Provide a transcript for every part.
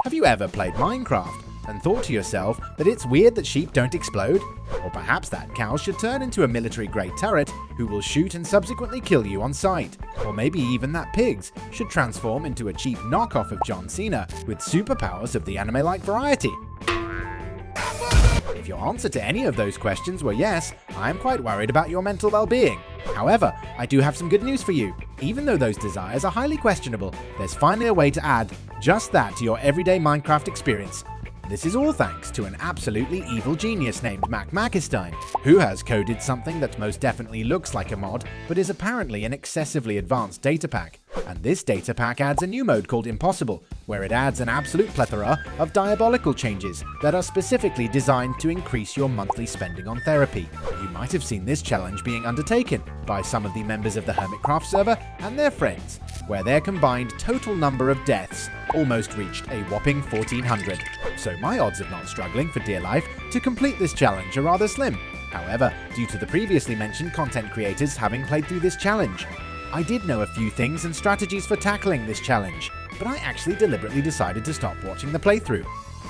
Have you ever played Minecraft and thought to yourself that it's weird that sheep don't explode? Or perhaps that cows should turn into a military-grade turret who will shoot and subsequently kill you on sight? Or maybe even that pigs should transform into a cheap knockoff of John Cena with superpowers of the anime-like variety? If your answer to any of those questions were yes, I am quite worried about your mental well-being. However, I do have some good news for you. Even though those desires are highly questionable, there's finally a way to add just that to your everyday Minecraft experience. This is all thanks to an absolutely evil genius named McMakistein, who has coded something that most definitely looks like a mod, but is apparently an excessively advanced data pack. And this data pack adds a new mode called Impossible, where it adds an absolute plethora of diabolical changes that are specifically designed to increase your monthly spending on therapy. You might have seen this challenge being undertaken by some of the members of the Hermitcraft server and their friends, where their combined total number of deaths almost reached a whopping 1400. So my odds of not struggling for dear life to complete this challenge are rather slim. However, due to the previously mentioned content creators having played through this challenge, I did know a few things and strategies for tackling this challenge, but I actually deliberately decided to stop watching the playthrough,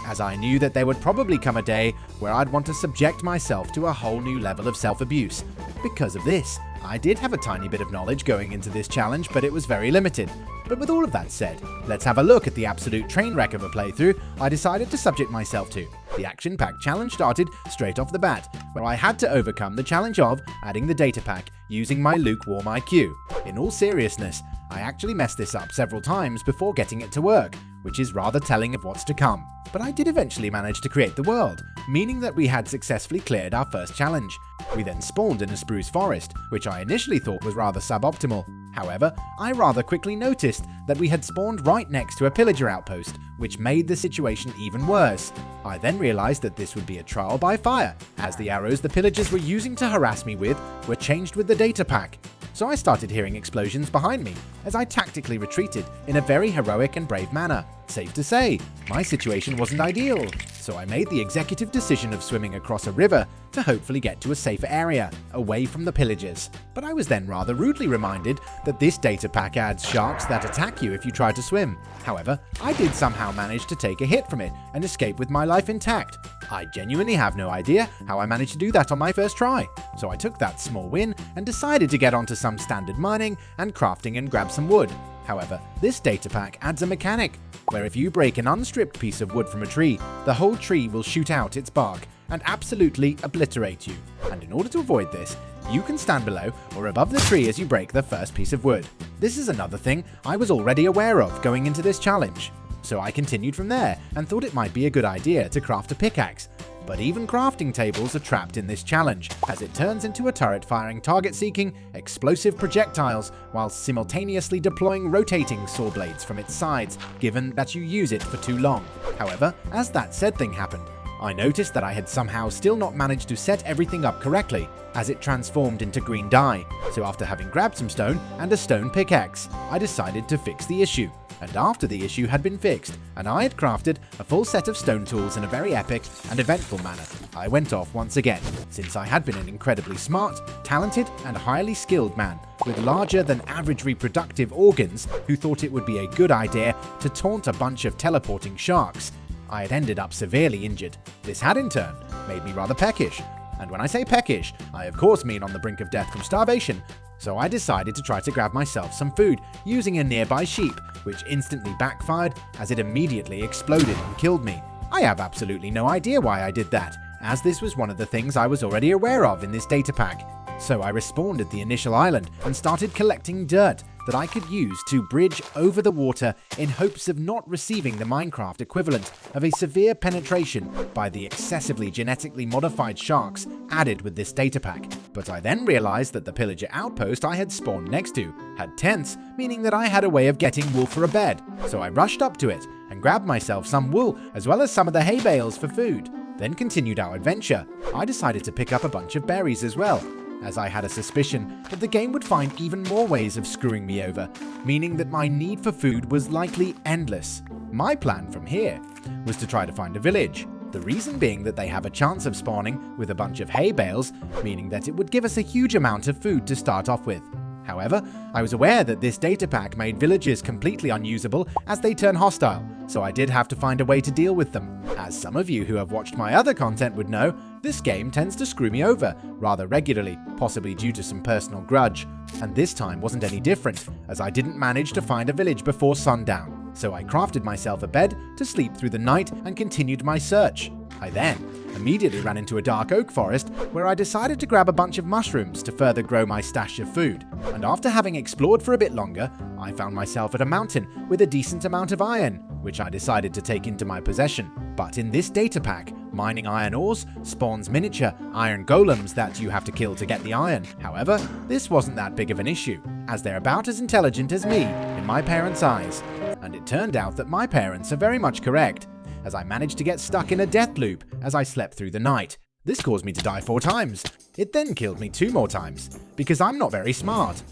as I knew that there would probably come a day where I'd want to subject myself to a whole new level of self-abuse. Because of this, I did have a tiny bit of knowledge going into this challenge, but it was very limited. But with all of that said, let's have a look at the absolute train wreck of a playthrough I decided to subject myself to. The action-packed challenge started straight off the bat, where I had to overcome the challenge of adding the data pack using my lukewarm IQ. In all seriousness, I actually messed this up several times before getting it to work, which is rather telling of what's to come. But I did eventually manage to create the world, meaning that we had successfully cleared our first challenge. We then spawned in a spruce forest, which I initially thought was rather suboptimal. However, I rather quickly noticed that we had spawned right next to a pillager outpost, which made the situation even worse. I then realized that this would be a trial by fire, as the arrows the pillagers were using to harass me with were changed with the data pack. So I started hearing explosions behind me as I tactically retreated in a very heroic and brave manner. Safe to say, my situation wasn't ideal, so I made the executive decision of swimming across a river to hopefully get to a safer area, away from the pillagers. But I was then rather rudely reminded that this data pack adds sharks that attack you if you try to swim. However, I did somehow manage to take a hit from it and escape with my life intact. I genuinely have no idea how I managed to do that on my first try, so I took that small win and decided to get onto some standard mining and crafting and grab some wood. However, this data pack adds a mechanic, where if you break an unstripped piece of wood from a tree, the whole tree will shoot out its bark and absolutely obliterate you. And in order to avoid this, you can stand below or above the tree as you break the first piece of wood. This is another thing I was already aware of going into this challenge. So I continued from there and thought it might be a good idea to craft a pickaxe. But even crafting tables are trapped in this challenge, as it turns into a turret firing target-seeking, explosive projectiles while simultaneously deploying rotating saw blades from its sides, given that you use it for too long. However, as that said thing happened, I noticed that I had somehow still not managed to set everything up correctly, as it transformed into green dye. So after having grabbed some stone and a stone pickaxe, I decided to fix the issue. And after the issue had been fixed, and I had crafted a full set of stone tools in a very epic and eventful manner, I went off once again, since I had been an incredibly smart, talented, and highly skilled man with larger than average reproductive organs who thought it would be a good idea to taunt a bunch of teleporting sharks. I had ended up severely injured. This had in turn made me rather peckish. And when I say peckish, I of course mean on the brink of death from starvation. So I decided to try to grab myself some food using a nearby sheep, which instantly backfired as it immediately exploded and killed me. I have absolutely no idea why I did that, as this was one of the things I was already aware of in this data pack. So I respawned at the initial island and started collecting dirt that I could use to bridge over the water in hopes of not receiving the Minecraft equivalent of a severe penetration by the excessively genetically modified sharks added with this data pack. But I then realized that the pillager outpost I had spawned next to had tents, meaning that I had a way of getting wool for a bed. So I rushed up to it and grabbed myself some wool as well as some of the hay bales for food. Then continued our adventure. I decided to pick up a bunch of berries as well, as I had a suspicion that the game would find even more ways of screwing me over, meaning that my need for food was likely endless. My plan from here was to try to find a village, the reason being that they have a chance of spawning with a bunch of hay bales, meaning that it would give us a huge amount of food to start off with. However, I was aware that this data pack made villages completely unusable as they turn hostile, so I did have to find a way to deal with them. As some of you who have watched my other content would know, this game tends to screw me over rather regularly, possibly due to some personal grudge. And this time wasn't any different, as I didn't manage to find a village before sundown. So I crafted myself a bed to sleep through the night and continued my search. I then immediately ran into a dark oak forest where I decided to grab a bunch of mushrooms to further grow my stash of food. And after having explored for a bit longer, I found myself at a mountain with a decent amount of iron, which I decided to take into my possession. But in this data pack, mining iron ores spawns miniature iron golems that you have to kill to get the iron. However, this wasn't that big of an issue, as they're about as intelligent as me in my parents' eyes. And it turned out that my parents are very much correct, as I managed to get stuck in a death loop as I slept through the night. This caused me to die 4 times. It then killed me 2 more times, because I'm not very smart.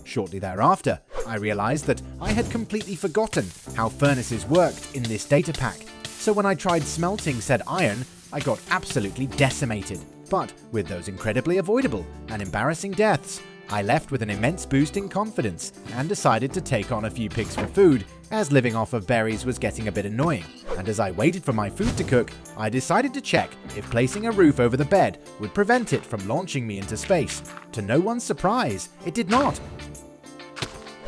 Shortly thereafter, I realized that I had completely forgotten how furnaces worked in this data pack, so when I tried smelting said iron, I got absolutely decimated. But with those incredibly avoidable and embarrassing deaths, I left with an immense boost in confidence and decided to take on a few pigs for food, as living off of berries was getting a bit annoying. And as I waited for my food to cook, I decided to check if placing a roof over the bed would prevent it from launching me into space. To no one's surprise, it did not.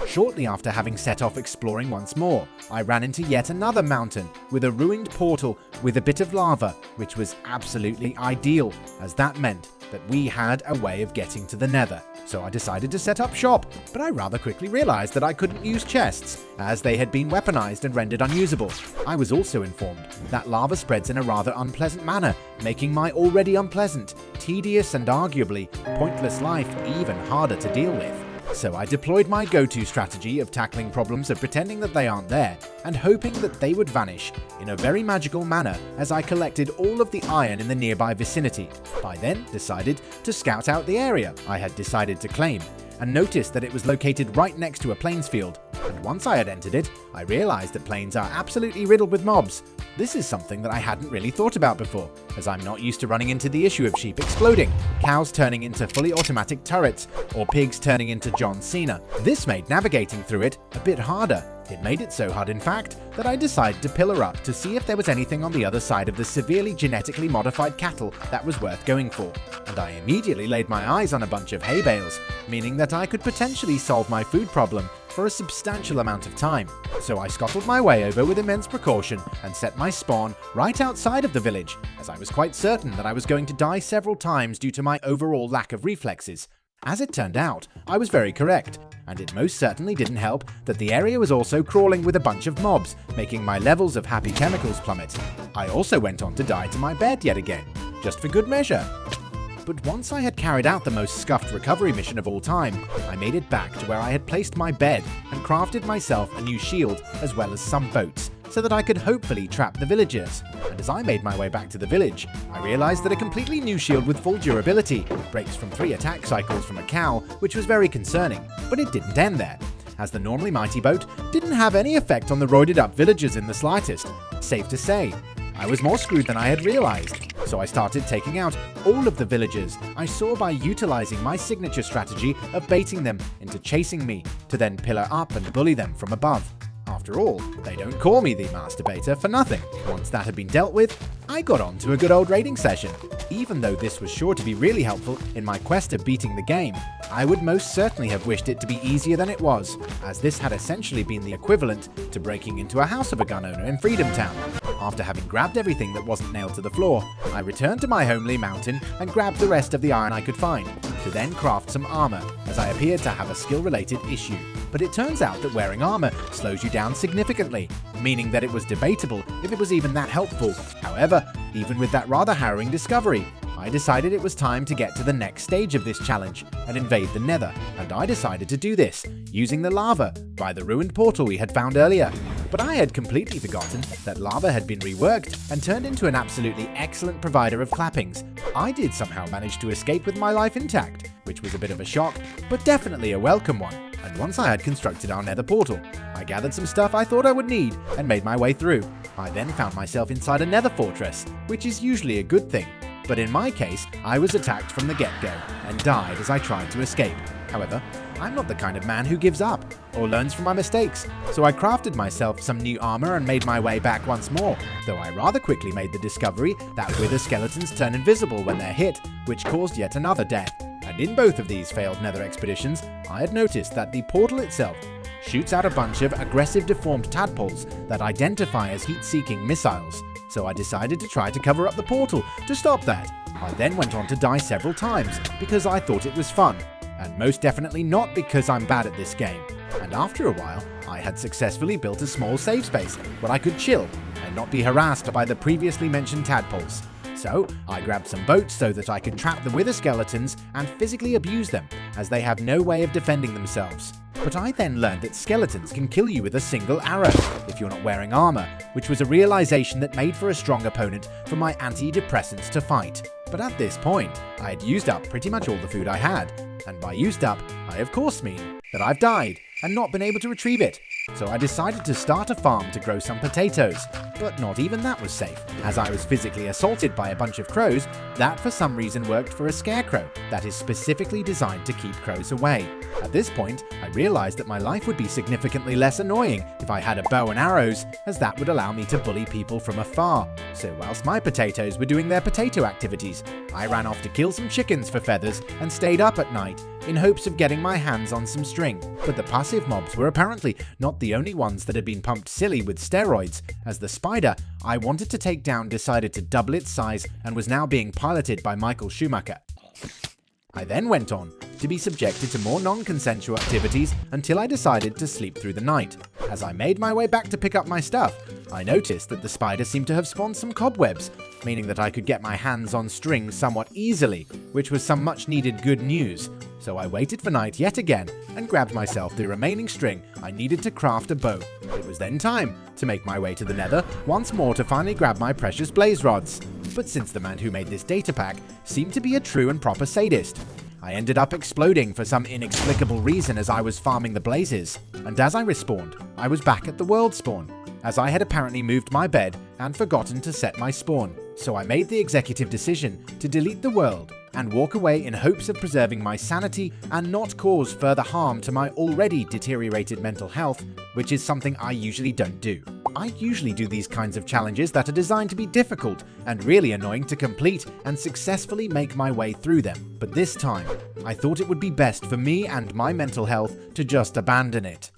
Shortly after having set off exploring once more, I ran into yet another mountain with a ruined portal with a bit of lava, which was absolutely ideal, as that meant that we had a way of getting to the Nether. So I decided to set up shop, but I rather quickly realized that I couldn't use chests, as they had been weaponized and rendered unusable. I was also informed that lava spreads in a rather unpleasant manner, making my already unpleasant, tedious and arguably pointless life even harder to deal with. So I deployed my go-to strategy of tackling problems of pretending that they aren't there, and hoping that they would vanish in a very magical manner as I collected all of the iron in the nearby vicinity. I then decided to scout out the area I had decided to claim, and noticed that it was located right next to a plains field. And once I had entered it, I realized that plains are absolutely riddled with mobs. This is something that I hadn't really thought about before, as I'm not used to running into the issue of sheep exploding, cows turning into fully automatic turrets, or pigs turning into John Cena. This made navigating through it a bit harder. It made it so hard, in fact, that I decided to pillar up to see if there was anything on the other side of the severely genetically modified cattle that was worth going for. And I immediately laid my eyes on a bunch of hay bales, meaning that I could potentially solve my food problem for a substantial amount of time. So I scuttled my way over with immense precaution and set my spawn right outside of the village, as I was quite certain that I was going to die several times due to my overall lack of reflexes. As it turned out, I was very correct, and it most certainly didn't help that the area was also crawling with a bunch of mobs, making my levels of happy chemicals plummet. I also went on to die to my bed yet again, just for good measure. But once I had carried out the most scuffed recovery mission of all time, I made it back to where I had placed my bed and crafted myself a new shield as well as some boats, so that I could hopefully trap the villagers. And as I made my way back to the village, I realized that a completely new shield with full durability breaks from 3 attack cycles from a cow, which was very concerning. But it didn't end there, as the normally mighty boat didn't have any effect on the roided up villagers in the slightest. Safe to say, I was more screwed than I had realized. So I started taking out all of the villagers I saw by utilizing my signature strategy of baiting them into chasing me, to then pillar up and bully them from above. After all, they don't call me the masturbator for nothing. Once that had been dealt with, I got on to a good old raiding session. Even though this was sure to be really helpful in my quest of beating the game, I would most certainly have wished it to be easier than it was, as this had essentially been the equivalent to breaking into a house of a gun owner in Freedom Town. After having grabbed everything that wasn't nailed to the floor, I returned to my homely mountain and grabbed the rest of the iron I could find, to then craft some armor, as I appeared to have a skill-related issue. But it turns out that wearing armor slows you down significantly, meaning that it was debatable if it was even that helpful. However, even with that rather harrowing discovery, I decided it was time to get to the next stage of this challenge and invade the Nether, and I decided to do this using the lava by the ruined portal we had found earlier. But I had completely forgotten that lava had been reworked and turned into an absolutely excellent provider of clappings. I did somehow manage to escape with my life intact, which was a bit of a shock, but definitely a welcome one. And once I had constructed our Nether portal, I gathered some stuff I thought I would need and made my way through. I then found myself inside a Nether fortress, which is usually a good thing. But in my case, I was attacked from the get-go and died as I tried to escape. However, I'm not the kind of man who gives up or learns from my mistakes, so I crafted myself some new armor and made my way back once more, though I rather quickly made the discovery that wither skeletons turn invisible when they're hit, which caused yet another death. And in both of these failed Nether expeditions, I had noticed that the portal itself shoots out a bunch of aggressive deformed tadpoles that identify as heat-seeking missiles, so I decided to try to cover up the portal to stop that. I then went on to die several times because I thought it was fun, and most definitely not because I'm bad at this game. And after a while, I had successfully built a small save space where I could chill and not be harassed by the previously mentioned tadpoles. So I grabbed some boats so that I could trap the wither skeletons and physically abuse them, as they have no way of defending themselves. But I then learned that skeletons can kill you with a single arrow if you're not wearing armor, which was a realization that made for a strong opponent for my antidepressants to fight. But at this point, I had used up pretty much all the food I had, and by used up, I of course mean that I've died and not been able to retrieve it. So I decided to start a farm to grow some potatoes, but not even that was safe, as I was physically assaulted by a bunch of crows that for some reason worked for a scarecrow that is specifically designed to keep crows away. At this point, I realized that my life would be significantly less annoying if I had a bow and arrows, as that would allow me to bully people from afar. So whilst my potatoes were doing their potato activities, I ran off to kill some chickens for feathers and stayed up at night in hopes of getting my hands on some string. But the passive mobs were apparently not the only ones that had been pumped silly with steroids, as the spider I wanted to take down decided to double its size and was now being piloted by Michael Schumacher. I then went on to be subjected to more non-consensual activities until I decided to sleep through the night. As I made my way back to pick up my stuff, I noticed that the spider seemed to have spawned some cobwebs, meaning that I could get my hands on string somewhat easily, which was some much needed good news. So I waited for night yet again and grabbed myself the remaining string I needed to craft a bow. It was then time to make my way to the Nether once more to finally grab my precious blaze rods. But since the man who made this data pack seemed to be a true and proper sadist, I ended up exploding for some inexplicable reason as I was farming the blazes, and as I respawned, I was back at the world spawn, as I had apparently moved my bed and forgotten to set my spawn. So I made the executive decision to delete the world and walk away in hopes of preserving my sanity and not cause further harm to my already deteriorated mental health, which is something I usually don't do. I usually do these kinds of challenges that are designed to be difficult and really annoying to complete and successfully make my way through them. But this time, I thought it would be best for me and my mental health to just abandon it.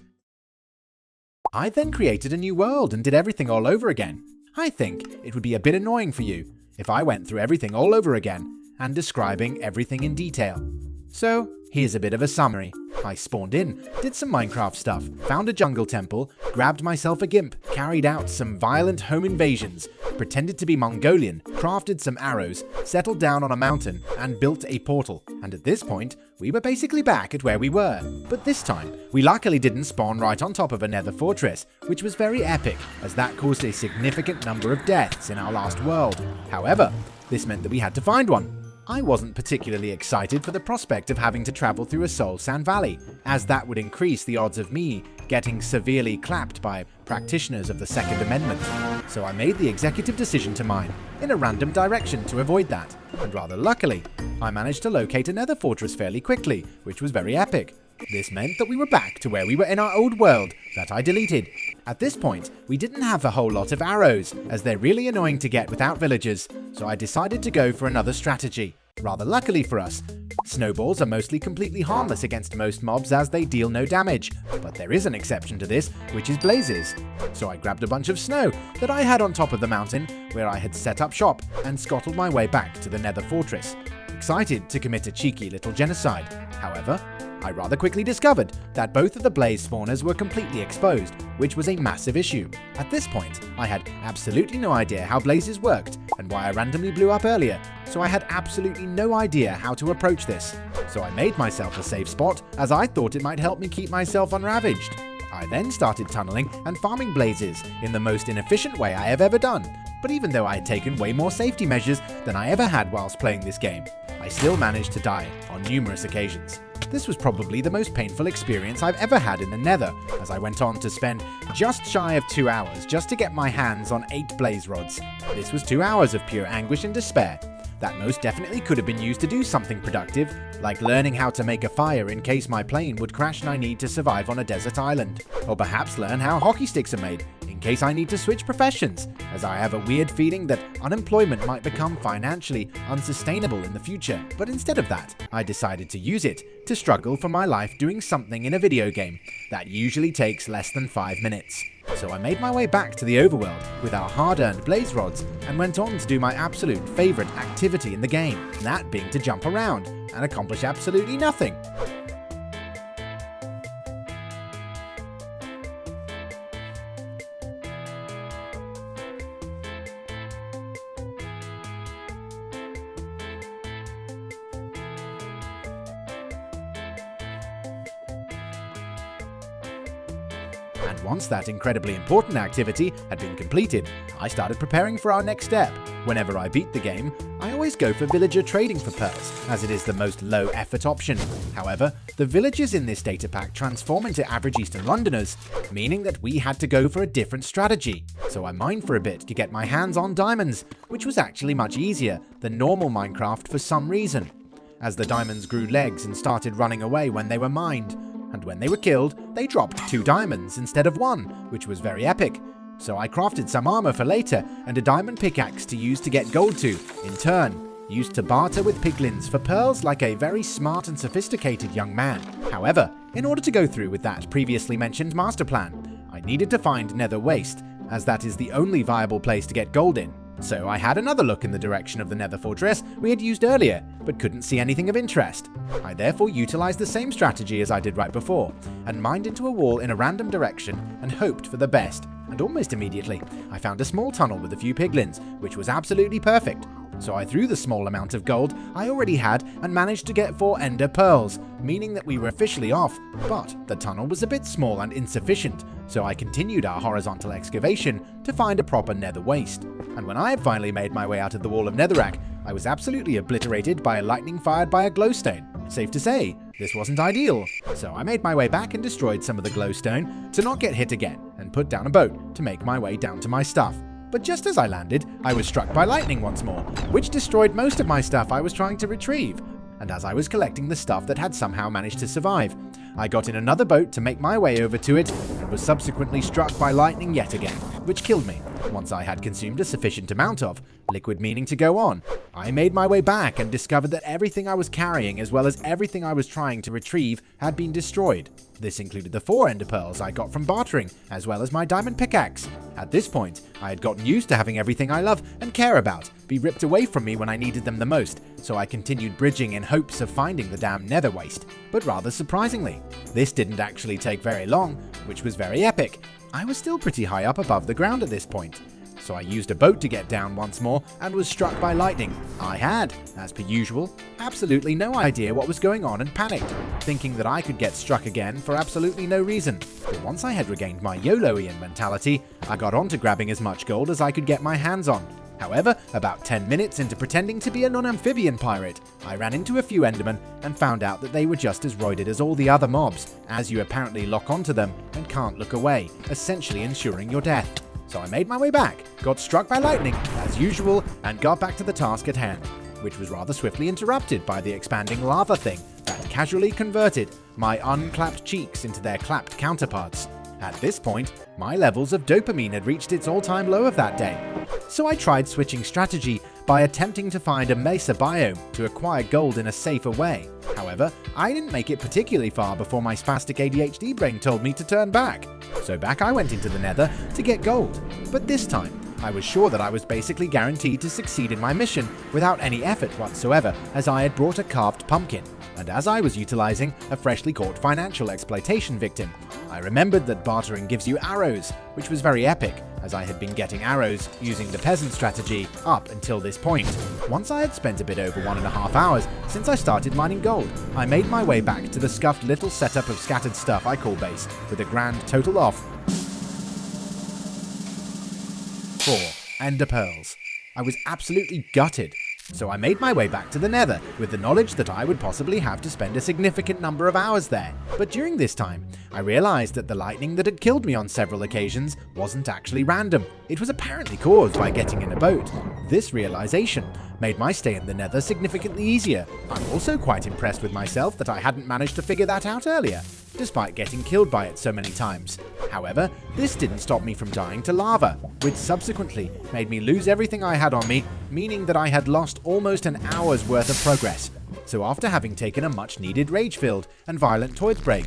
I then created a new world and did everything all over again. I think it would be a bit annoying for you if I went through everything all over again and describing everything in detail. So, here's a bit of a summary. I spawned in, did some Minecraft stuff, found a jungle temple, grabbed myself a gimp, carried out some violent home invasions, pretended to be Mongolian, crafted some arrows, settled down on a mountain, and built a portal. And at this point, we were basically back at where we were. But this time, we luckily didn't spawn right on top of a nether fortress, which was very epic, as that caused a significant number of deaths in our last world. However, this meant that we had to find one. I wasn't particularly excited for the prospect of having to travel through a soul sand valley, as that would increase the odds of me getting severely clapped by practitioners of the Second Amendment. So I made the executive decision to mine in a random direction to avoid that, and rather luckily, I managed to locate a nether fortress fairly quickly, which was very epic. This meant that we were back to where we were in our old world that I deleted. At this point, we didn't have a whole lot of arrows, as they're really annoying to get without villagers, so I decided to go for another strategy. Rather luckily for us, snowballs are mostly completely harmless against most mobs as they deal no damage, but there is an exception to this, which is blazes. So I grabbed a bunch of snow that I had on top of the mountain where I had set up shop and scuttled my way back to the nether fortress, excited to commit a cheeky little genocide. However, I rather quickly discovered that both of the blaze spawners were completely exposed, which was a massive issue. At this point, I had absolutely no idea how blazes worked and why I randomly blew up earlier, so I had absolutely no idea how to approach this. So I made myself a safe spot, as I thought it might help me keep myself unravaged. I then started tunneling and farming blazes in the most inefficient way I have ever done, but even though I had taken way more safety measures than I ever had whilst playing this game, I still managed to die on numerous occasions. This was probably the most painful experience I've ever had in the Nether, as I went on to spend just shy of 2 hours just to get my hands on 8 blaze rods. This was 2 hours of pure anguish and despair, that most definitely could have been used to do something productive, like learning how to make a fire in case my plane would crash and I need to survive on a desert island. Or perhaps learn how hockey sticks are made, in case I need to switch professions, as I have a weird feeling that unemployment might become financially unsustainable in the future. But instead of that, I decided to use it to struggle for my life doing something in a video game that usually takes less than 5 minutes. So I made my way back to the overworld with our hard-earned blaze rods and went on to do my absolute favourite activity in the game, that being to jump around and accomplish absolutely nothing. And once that incredibly important activity had been completed, I started preparing for our next step. Whenever I beat the game, I always go for villager trading for pearls, as it is the most low-effort option. However, the villagers in this data pack transform into average Eastern Londoners, meaning that we had to go for a different strategy. So I mined for a bit to get my hands on diamonds, which was actually much easier than normal Minecraft for some reason, as the diamonds grew legs and started running away when they were mined. And when they were killed, they dropped 2 diamonds instead of 1, which was very epic. So I crafted some armor for later and a diamond pickaxe to use to get gold to, in turn, used to barter with piglins for pearls like a very smart and sophisticated young man. However, in order to go through with that previously mentioned master plan, I needed to find Nether waste, as that is the only viable place to get gold in. So I had another look in the direction of the Nether fortress we had used earlier, but couldn't see anything of interest. I therefore utilized the same strategy as I did right before, and mined into a wall in a random direction and hoped for the best. And almost immediately, I found a small tunnel with a few piglins, which was absolutely perfect. So I threw the small amount of gold I already had and managed to get 4 ender pearls, meaning that we were officially off. But the tunnel was a bit small and insufficient, so I continued our horizontal excavation to find a proper nether waste. And when I had finally made my way out of the wall of netherrack, I was absolutely obliterated by a lightning fired by a glowstone. Safe to say, this wasn't ideal. So I made my way back and destroyed some of the glowstone to not get hit again, and put down a boat to make my way down to my stuff. But just as I landed, I was struck by lightning once more, which destroyed most of my stuff I was trying to retrieve. And as I was collecting the stuff that had somehow managed to survive, I got in another boat to make my way over to it, and was subsequently struck by lightning yet again, which killed me. Once I had consumed a sufficient amount of liquid meaning to go on, I made my way back and discovered that everything I was carrying as well as everything I was trying to retrieve had been destroyed. This included the 4 ender pearls I got from bartering, as well as my diamond pickaxe. At this point, I had gotten used to having everything I love and care about be ripped away from me when I needed them the most, so I continued bridging in hopes of finding the damn nether waste. But rather surprisingly, this didn't actually take very long, which was very epic. I was still pretty high up above the ground at this point. So I used a boat to get down once more and was struck by lightning. I had, as per usual, absolutely no idea what was going on and panicked, thinking that I could get struck again for absolutely no reason. But once I had regained my YOLOian mentality, I got on to grabbing as much gold as I could get my hands on. However, about 10 minutes into pretending to be a non-amphibian pirate, I ran into a few endermen and found out that they were just as roided as all the other mobs, as you apparently lock onto them and can't look away, essentially ensuring your death. So I made my way back, got struck by lightning, as usual, and got back to the task at hand, which was rather swiftly interrupted by the expanding lava thing that casually converted my unclapped cheeks into their clapped counterparts. At this point, my levels of dopamine had reached its all-time low of that day. So I tried switching strategy by attempting to find a mesa biome to acquire gold in a safer way. However, I didn't make it particularly far before my spastic ADHD brain told me to turn back. So back I went into the nether to get gold. But this time, I was sure that I was basically guaranteed to succeed in my mission without any effort whatsoever, as I had brought a carved pumpkin. And as I was utilizing a freshly caught financial exploitation victim, I remembered that bartering gives you arrows, which was very epic, as I had been getting arrows using the peasant strategy up until this point. Once I had spent a bit over 1.5 hours since I started mining gold, I made my way back to the scuffed little setup of scattered stuff I call base, with a grand total of 4 ender pearls. I was absolutely gutted, So I made my way back to the Nether with the knowledge that I would possibly have to spend a significant number of hours there. But during this time, I realized that the lightning that had killed me on several occasions wasn't actually random. It was apparently caused by getting in a boat. This realization made my stay in the Nether significantly easier. I'm also quite impressed with myself that I hadn't managed to figure that out earlier, despite getting killed by it so many times. However, this didn't stop me from dying to lava, which subsequently made me lose everything I had on me, meaning that I had lost almost an hour's worth of progress. So after having taken a much needed rage-filled and violent toilet break,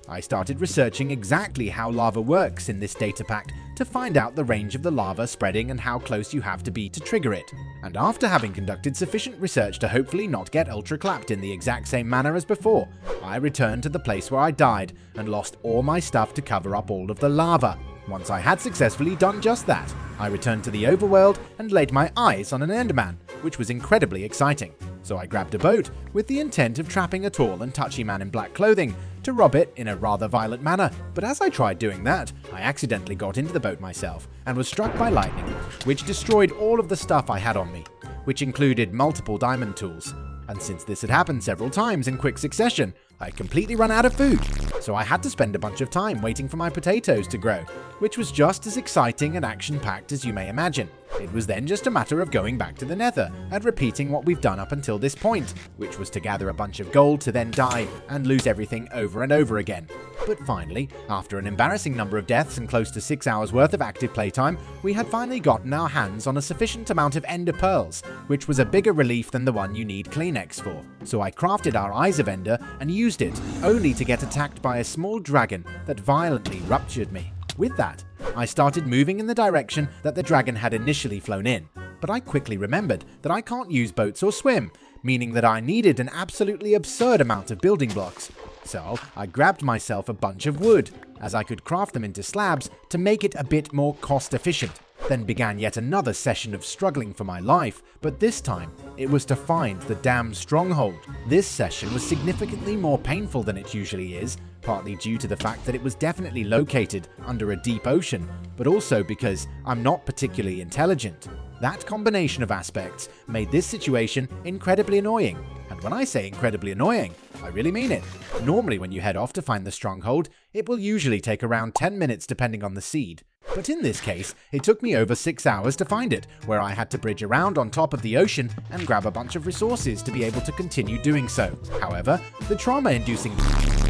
I started researching exactly how lava works in this data pack to find out the range of the lava spreading and how close you have to be to trigger it. And after having conducted sufficient research to hopefully not get ultra-clapped in the exact same manner as before, I returned to the place where I died and lost all my stuff to cover up all of the lava. Once I had successfully done just that, I returned to the overworld and laid my eyes on an Enderman, which was incredibly exciting. So I grabbed a boat with the intent of trapping a tall and touchy man in black clothing to rob it in a rather violent manner. But as I tried doing that, I accidentally got into the boat myself and was struck by lightning, which destroyed all of the stuff I had on me, which included multiple diamond tools. And since this had happened several times in quick succession, I had completely run out of food. So I had to spend a bunch of time waiting for my potatoes to grow, which was just as exciting and action-packed as you may imagine. It was then just a matter of going back to the Nether and repeating what we've done up until this point, which was to gather a bunch of gold to then die and lose everything over and over again. But finally, after an embarrassing number of deaths and close to 6 hours worth of active playtime, we had finally gotten our hands on a sufficient amount of ender pearls, which was a bigger relief than the one you need Kleenex for. So I crafted our Eyes of Ender and used it, only to get attacked by a small dragon that violently ruptured me. With that, I started moving in the direction that the dragon had initially flown in, but I quickly remembered that I can't use boats or swim, meaning that I needed an absolutely absurd amount of building blocks. So I grabbed myself a bunch of wood, as I could craft them into slabs to make it a bit more cost efficient. Then began yet another session of struggling for my life, but this time it was to find the damn stronghold. This session was significantly more painful than it usually is, partly due to the fact that it was definitely located under a deep ocean, but also because I'm not particularly intelligent. That combination of aspects made this situation incredibly annoying. And when I say incredibly annoying, I really mean it. Normally when you head off to find the stronghold, it will usually take around 10 minutes depending on the seed. But in this case, it took me over 6 hours to find it, where I had to bridge around on top of the ocean and grab a bunch of resources to be able to continue doing so. However, the trauma-inducing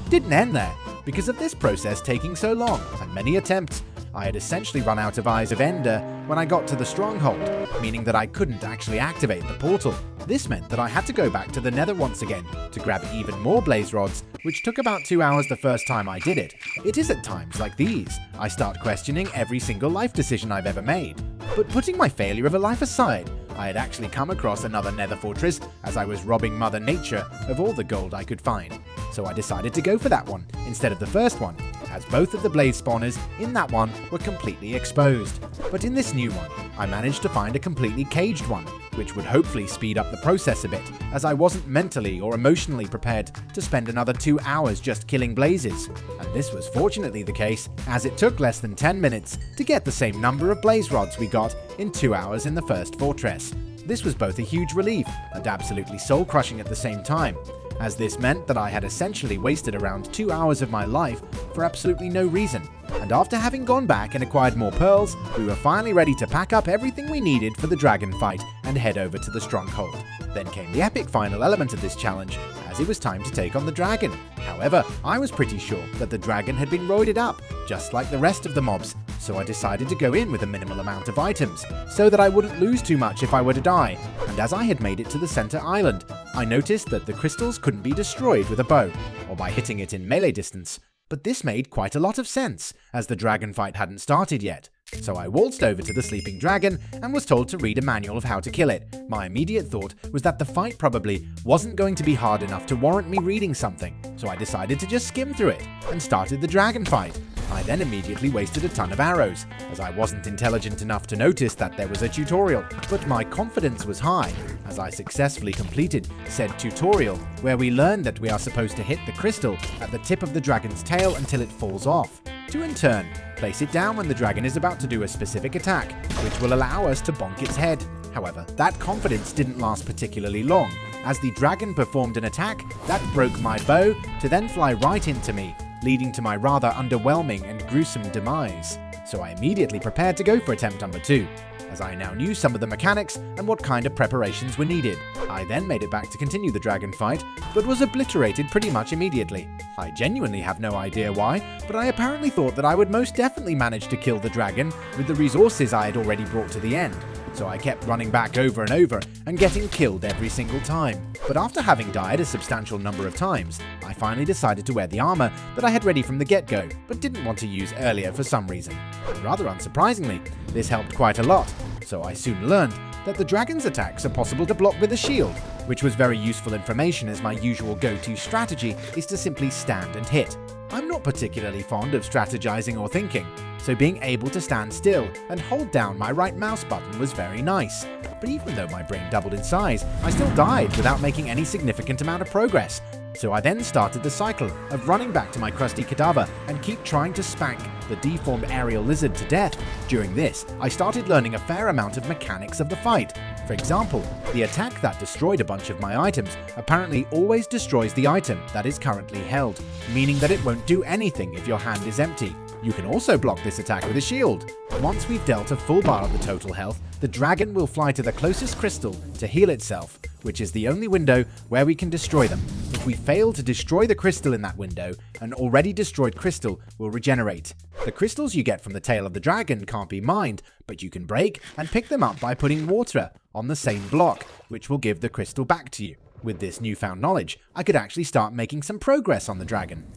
didn't end there. Because of this process taking so long and many attempts, I had essentially run out of Eyes of Ender when I got to the stronghold, meaning that I couldn't actually activate the portal. This meant that I had to go back to the Nether once again to grab even more blaze rods, which took about 2 hours the first time I did it. It is at times like these I start questioning every single life decision I've ever made. But putting my failure of a life aside, I had actually come across another Nether fortress as I was robbing Mother Nature of all the gold I could find. So I decided to go for that one instead of the first one, as both of the blaze spawners in that one were completely exposed. But in this new one, I managed to find a completely caged one, which would hopefully speed up the process a bit, as I wasn't mentally or emotionally prepared to spend another 2 hours just killing blazes. And this was fortunately the case, as it took less than 10 minutes to get the same number of blaze rods we got in 2 hours in the first fortress. This was both a huge relief and absolutely soul-crushing at the same time, as this meant that I had essentially wasted around 2 hours of my life for absolutely no reason. And after having gone back and acquired more pearls, we were finally ready to pack up everything we needed for the dragon fight and head over to the stronghold. Then came the epic final element of this challenge, as it was time to take on the dragon. However, I was pretty sure that the dragon had been roided up, just like the rest of the mobs, so I decided to go in with a minimal amount of items, so that I wouldn't lose too much if I were to die. And as I had made it to the center island, I noticed that the crystals couldn't be destroyed with a bow, or by hitting it in melee distance. But this made quite a lot of sense, as the dragon fight hadn't started yet. So I waltzed over to the sleeping dragon and was told to read a manual of how to kill it. My immediate thought was that the fight probably wasn't going to be hard enough to warrant me reading something, so I decided to just skim through it and started the dragon fight. I then immediately wasted a ton of arrows, as I wasn't intelligent enough to notice that there was a tutorial, but my confidence was high, as I successfully completed said tutorial, where we learned that we are supposed to hit the crystal at the tip of the dragon's tail until it falls off, to in turn place it down when the dragon is about to do a specific attack, which will allow us to bonk its head. However, that confidence didn't last particularly long, as the dragon performed an attack that broke my bow to then fly right into me, leading to my rather underwhelming and gruesome demise. So I immediately prepared to go for attempt number 2, as I now knew some of the mechanics and what kind of preparations were needed. I then made it back to continue the dragon fight, but was obliterated pretty much immediately. I genuinely have no idea why, but I apparently thought that I would most definitely manage to kill the dragon with the resources I had already brought to the end. So I kept running back over and over and getting killed every single time. But after having died a substantial number of times, I finally decided to wear the armor that I had ready from the get-go, but didn't want to use earlier for some reason. And rather unsurprisingly, this helped quite a lot, so I soon learned that the dragon's attacks are possible to block with a shield, which was very useful information as my usual go-to strategy is to simply stand and hit. I'm not particularly fond of strategizing or thinking, so being able to stand still and hold down my right mouse button was very nice. But even though my brain doubled in size, I still died without making any significant amount of progress. So I then started the cycle of running back to my crusty cadaver and keep trying to spank the deformed aerial lizard to death. During this, I started learning a fair amount of mechanics of the fight. For example, the attack that destroyed a bunch of my items apparently always destroys the item that is currently held, meaning that it won't do anything if your hand is empty. You can also block this attack with a shield. Once we've dealt a full bar of the total health, the dragon will fly to the closest crystal to heal itself, which is the only window where we can destroy them. If we fail to destroy the crystal in that window, an already destroyed crystal will regenerate. The crystals you get from the tail of the dragon can't be mined, but you can break and pick them up by putting water on the same block, which will give the crystal back to you. With this newfound knowledge, I could actually start making some progress on the dragon.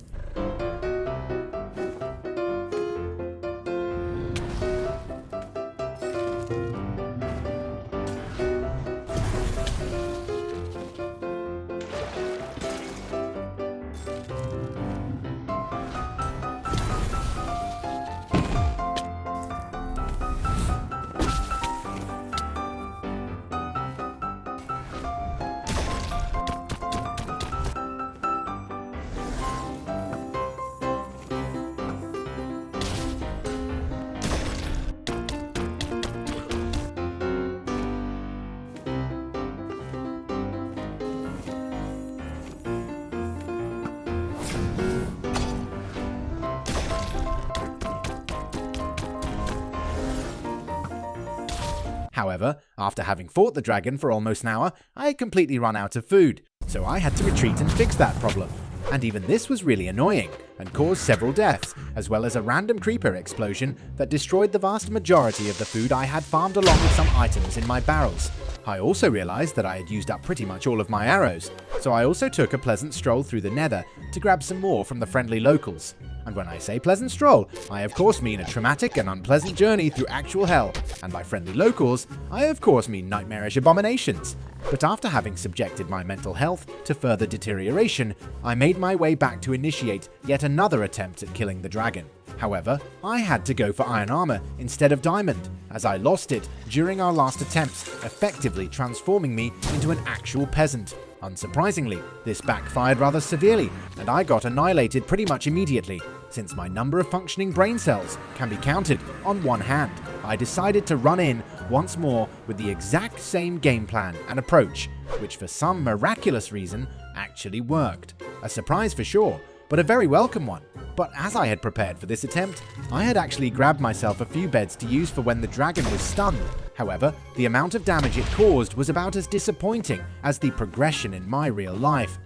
However, after having fought the dragon for almost an hour, I had completely run out of food, so I had to retreat and fix that problem. And even this was really annoying, and caused several deaths, as well as a random creeper explosion that destroyed the vast majority of the food I had farmed along with some items in my barrels. I also realized that I had used up pretty much all of my arrows, so I also took a pleasant stroll through the Nether to grab some more from the friendly locals. And when I say pleasant stroll, I of course mean a traumatic and unpleasant journey through actual hell, and by friendly locals, I of course mean nightmarish abominations. But after having subjected my mental health to further deterioration, I made my way back to initiate yet another attempt at killing the dragon. However, I had to go for iron armor instead of diamond, as I lost it during our last attempts, effectively transforming me into an actual peasant. Unsurprisingly, this backfired rather severely, and I got annihilated pretty much immediately. Since my number of functioning brain cells can be counted on one hand, I decided to run in once more with the exact same game plan and approach, which for some miraculous reason actually worked. A surprise for sure, but a very welcome one. But as I had prepared for this attempt, I had actually grabbed myself a few beds to use for when the dragon was stunned. However, the amount of damage it caused was about as disappointing as the progression in my real life.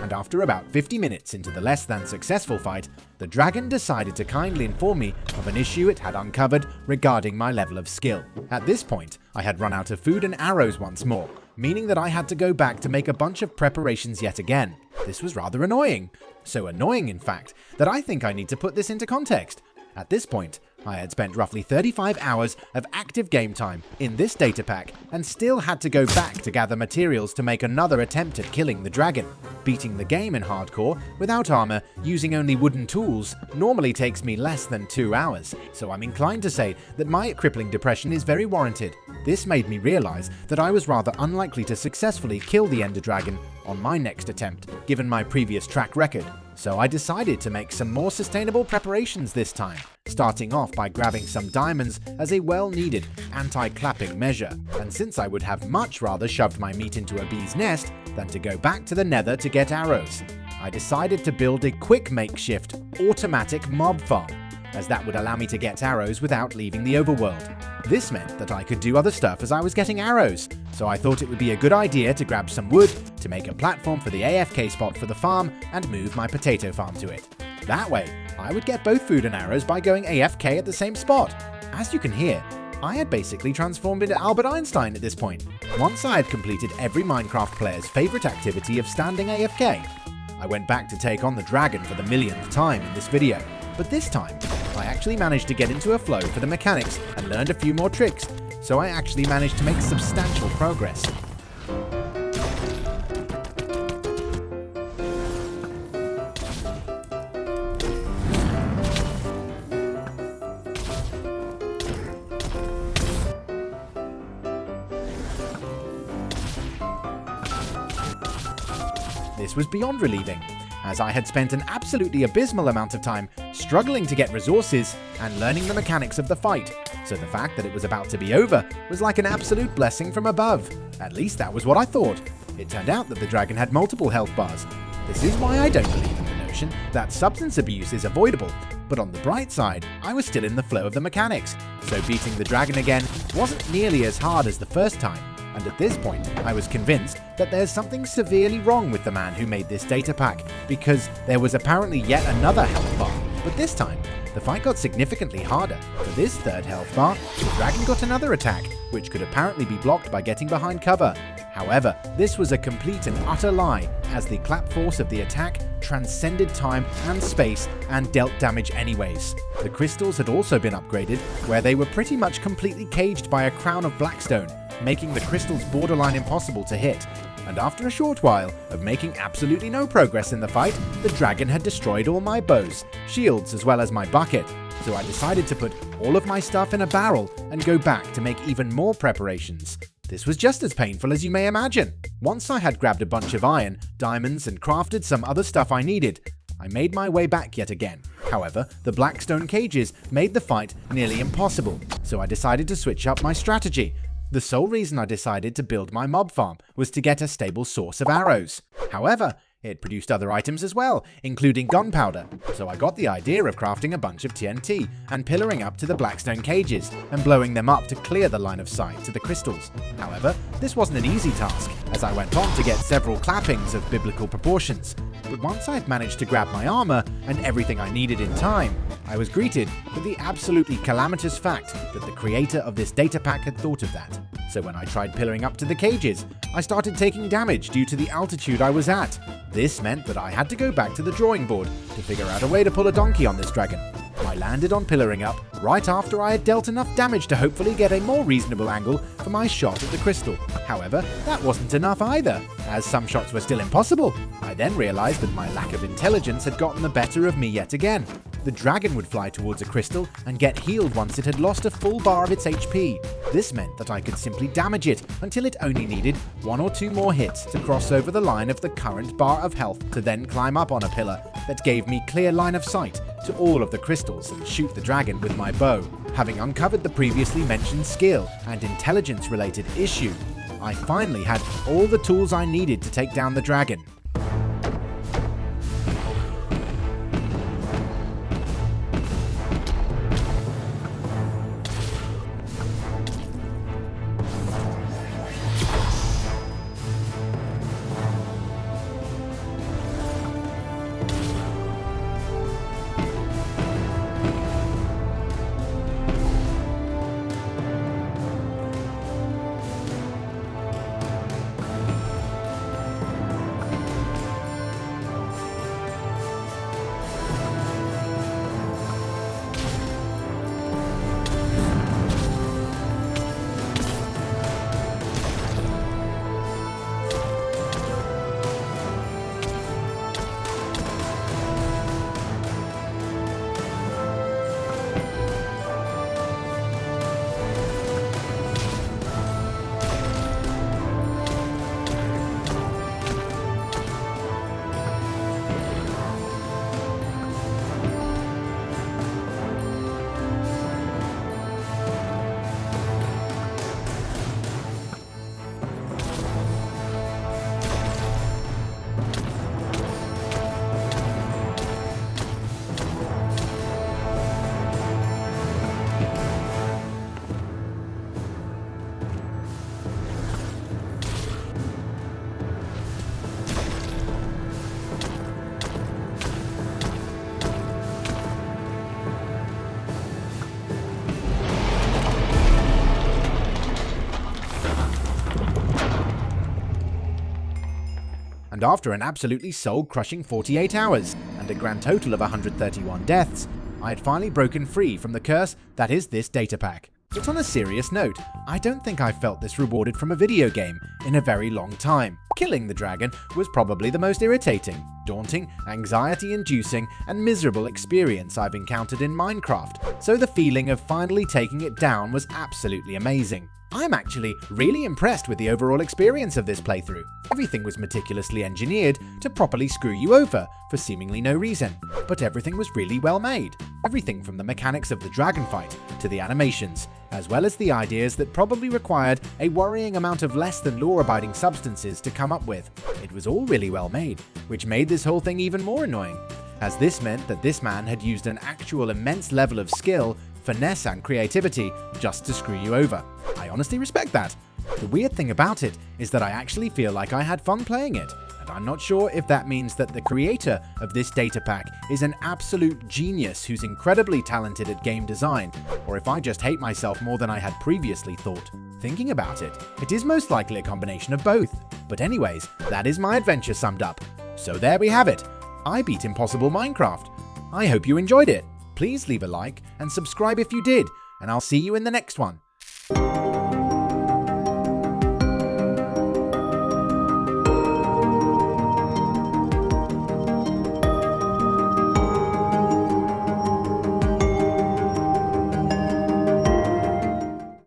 And after about 50 minutes into the less than successful fight, the dragon decided to kindly inform me of an issue it had uncovered regarding my level of skill. At this point, I had run out of food and arrows once more, meaning that I had to go back to make a bunch of preparations yet again. This was rather annoying. So annoying, in fact, that I think I need to put this into context. At this point, I had spent roughly 35 hours of active game time in this data pack and still had to go back to gather materials to make another attempt at killing the dragon. Beating the game in hardcore without armor using only wooden tools normally takes me less than 2 hours, so I'm inclined to say that my crippling depression is very warranted. This made me realize that I was rather unlikely to successfully kill the Ender Dragon on my next attempt, given my previous track record. So I decided to make some more sustainable preparations this time, starting off by grabbing some diamonds as a well-needed anti-clapping measure. And since I would have much rather shoved my meat into a bee's nest than to go back to the Nether to get arrows, I decided to build a quick makeshift automatic mob farm, as that would allow me to get arrows without leaving the overworld. This meant that I could do other stuff as I was getting arrows, so I thought it would be a good idea to grab some wood to make a platform for the AFK spot for the farm and move my potato farm to it. That way, I would get both food and arrows by going AFK at the same spot. As you can hear, I had basically transformed into Albert Einstein at this point. Once I had completed every Minecraft player's favourite activity of standing AFK, I went back to take on the dragon for the millionth time in this video. But this time, I actually managed to get into a flow for the mechanics and learned a few more tricks, so I actually managed to make substantial progress. This was beyond relieving, as I had spent an absolutely abysmal amount of time struggling to get resources and learning the mechanics of the fight, so the fact that it was about to be over was like an absolute blessing from above. At least that was what I thought. It turned out that the dragon had multiple health bars. This is why I don't believe in the notion that substance abuse is avoidable, but on the bright side, I was still in the flow of the mechanics, so beating the dragon again wasn't nearly as hard as the first time. And at this point, I was convinced that there's something severely wrong with the man who made this data pack, because there was apparently yet another health bar. But this time, the fight got significantly harder. For this third health bar, the dragon got another attack, which could apparently be blocked by getting behind cover. However, this was a complete and utter lie, as the clap force of the attack transcended time and space and dealt damage anyways. The crystals had also been upgraded, where they were pretty much completely caged by a crown of blackstone, making the crystals borderline impossible to hit. And after a short while of making absolutely no progress in the fight, the dragon had destroyed all my bows, shields, as well as my bucket. So I decided to put all of my stuff in a barrel and go back to make even more preparations. This was just as painful as you may imagine. Once I had grabbed a bunch of iron, diamonds, and crafted some other stuff I needed, I made my way back yet again. However, the blackstone cages made the fight nearly impossible, so I decided to switch up my strategy. The sole reason I decided to build my mob farm was to get a stable source of arrows. However, it produced other items as well, including gunpowder, so I got the idea of crafting a bunch of TNT and pillaring up to the blackstone cages and blowing them up to clear the line of sight to the crystals. However, this wasn't an easy task, as I went on to get several clappings of biblical proportions. But once I'd managed to grab my armor and everything I needed in time, I was greeted with the absolutely calamitous fact that the creator of this data pack had thought of that. So when I tried pillaring up to the cages, I started taking damage due to the altitude I was at. This meant that I had to go back to the drawing board to figure out a way to pull a donkey on this dragon. I landed on pillaring up right after I had dealt enough damage to hopefully get a more reasonable angle for my shot at the crystal. However, that wasn't enough either, as some shots were still impossible. I then realized that my lack of intelligence had gotten the better of me yet again. The dragon would fly towards a crystal and get healed once it had lost a full bar of its HP. This meant that I could simply damage it until it only needed 1 or 2 more hits to cross over the line of the current bar of health to then climb up on a pillar that gave me clear line of sight to all of the crystals and shoot the dragon with my bow. Having uncovered the previously mentioned skill and intelligence related issue, I finally had all the tools I needed to take down the dragon. and after an absolutely soul-crushing 48 hours and a grand total of 131 deaths, I had finally broken free from the curse that is this data pack. But on a serious note, I don't think I've felt this rewarded from a video game in a very long time. Killing the dragon was probably the most irritating, daunting, anxiety-inducing, and miserable experience I've encountered in Minecraft, so the feeling of finally taking it down was absolutely amazing. I'm actually really impressed with the overall experience of this playthrough. Everything was meticulously engineered to properly screw you over for seemingly no reason, but everything was really well made. Everything from the mechanics of the dragon fight to the animations, as well as the ideas that probably required a worrying amount of less than law-abiding substances to come up with. It was all really well made, which made this whole thing even more annoying, as this meant that this man had used an actual immense level of skill, finesse and creativity just to screw you over. I honestly respect that. The weird thing about it is that I actually feel like I had fun playing it, and I'm not sure if that means that the creator of this data pack is an absolute genius who's incredibly talented at game design, or if I just hate myself more than I had previously thought. Thinking about it, it is most likely a combination of both. But anyways, that is my adventure summed up. So there we have it. I beat Impossible Minecraft. I hope you enjoyed it. Please leave a like and subscribe if you did, and I'll see you in the next one.